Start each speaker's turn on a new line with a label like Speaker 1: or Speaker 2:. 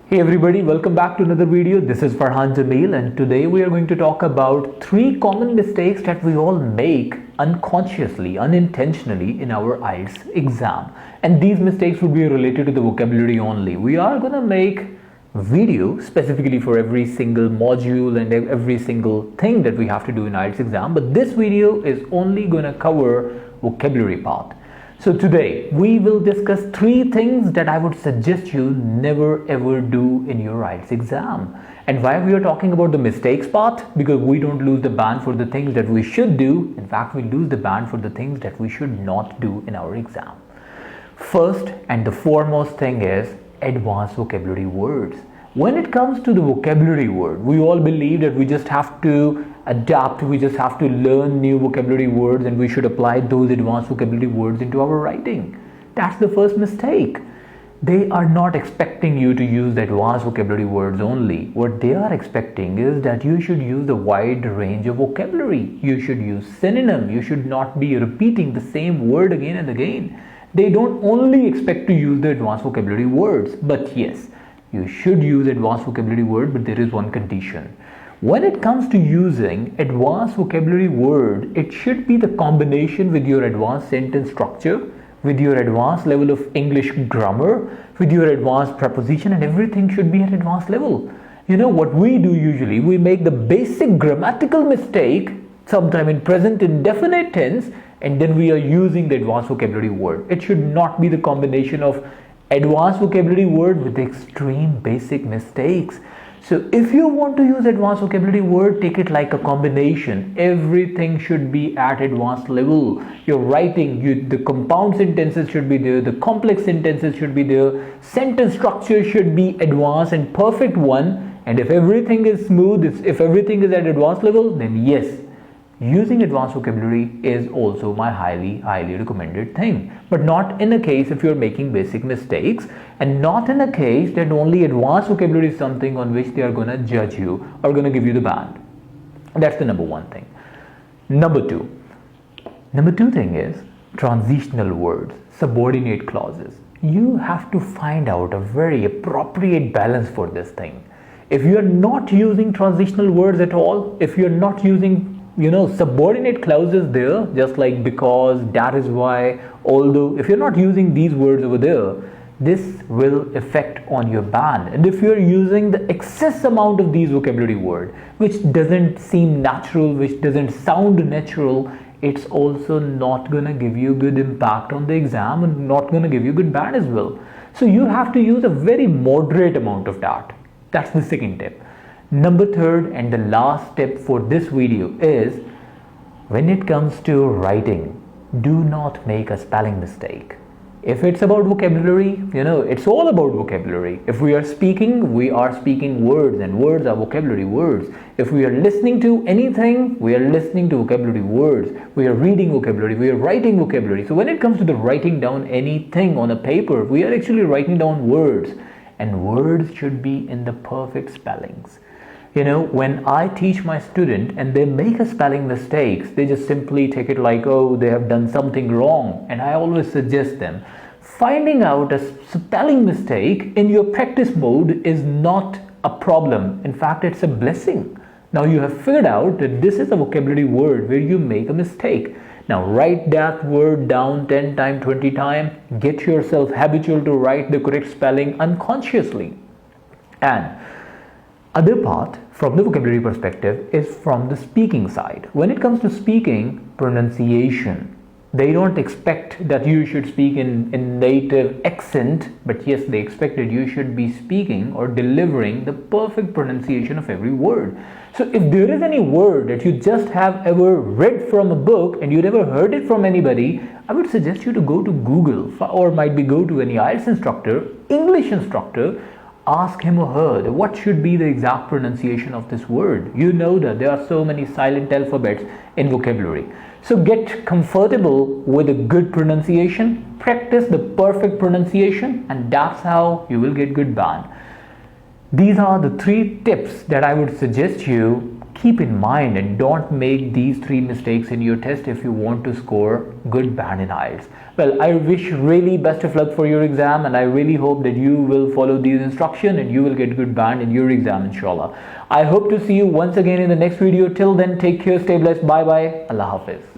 Speaker 1: Hey everybody, welcome back to another video. This is Farhan Jamil and today we are going to talk about 3 common mistakes that we all make unconsciously, unintentionally in our IELTS exam. And these mistakes would be related to the vocabulary only. We are going to make video specifically for every single module and every single thing that we have to do in IELTS exam, but this video is only going to cover vocabulary part. So today we will discuss 3 things that I would suggest you never ever do in your IELTS exam. And why we are talking about the mistakes part? Because we don't lose the band for the things that we should do. In fact, we lose the band for the things that we should not do in our exam. First and the foremost thing is advanced vocabulary words. When it comes to the vocabulary word, we all believe that we just have to adapt, we just have to learn new vocabulary words and we should apply those advanced vocabulary words into our writing. That's the first mistake. They are not expecting you to use the advanced vocabulary words only. What they are expecting is that you should use the wide range of vocabulary. You should use synonym. You should not be repeating the same word again and again. They don't only expect to use the advanced vocabulary words, but yes, you should use advanced vocabulary word, but there is one condition. When it comes to using advanced vocabulary word, it should be the combination with your advanced sentence structure, with your advanced level of English grammar, with your advanced preposition, and everything should be at advanced level. You know what we do usually? We make the basic grammatical mistake sometime in present indefinite tense, and then we are using the advanced vocabulary word. It should not be the combination of advanced vocabulary word with extreme basic mistakes. So if you want to use advanced vocabulary word, take it like a combination. Everything should be at advanced level. Your writing, the compound sentences should be there, the complex sentences should be there, sentence structure should be advanced and perfect one. And if everything is smooth, if everything is at advanced level, then yes, using advanced vocabulary is also my highly recommended thing. But not in a case if you're making basic mistakes, and not in a case that only advanced vocabulary is something on which they are going to judge you or going to give you the band. That's the number one thing. Number two thing is transitional words, subordinate clauses. You have to find out a very appropriate balance for this thing. If you are not using transitional words at all, if you're not using subordinate clauses there, just like because, that is why, although, if you're not using these words over there, this will affect on your band. And if you're using the excess amount of these vocabulary words, which doesn't seem natural, which doesn't sound natural, it's also not gonna give you good impact on the exam and not gonna give you good band as well. So you have to use a very moderate amount of that. That's the second tip. Number third and the last tip for this video is, when it comes to writing, do not make a spelling mistake. If it's about vocabulary, it's all about vocabulary. If we are speaking words, and words are vocabulary words. If we are listening to anything, we are listening to vocabulary words. We are reading vocabulary, we are writing vocabulary. So when it comes to the writing down anything on a paper, we are actually writing down words, and words should be in the perfect spellings. When I teach my student and they make a spelling mistakes, they just simply take it like, oh, they have done something wrong. And I always suggest them, finding out a spelling mistake in your practice mode is not a problem. In fact, it's a blessing. Now you have figured out that this is a vocabulary word where you make a mistake. Now write that word down 10 times, 20 times. Get yourself habitual to write the correct spelling unconsciously. And other part from the vocabulary perspective is from the speaking side. When it comes to speaking, pronunciation, they don't expect that you should speak in native accent, but yes, they expect that you should be speaking or delivering the perfect pronunciation of every word. So if there is any word that you just have ever read from a book and you never heard it from anybody, I would suggest you to go to Google or might be go to any IELTS instructor, English instructor. Ask him or her what should be the exact pronunciation of this word. You know that there are so many silent alphabets in vocabulary. So get comfortable with a good pronunciation, practice the perfect pronunciation, and that's how you will get good band. These are the 3 tips that I would suggest you keep in mind and don't make these 3 mistakes in your test if you want to score good band in IELTS. Well, I wish really best of luck for your exam, and I really hope that you will follow these instructions and you will get good band in your exam, inshallah. I hope to see you once again in the next video. Till then, take care, stay blessed, bye bye, Allah Hafiz.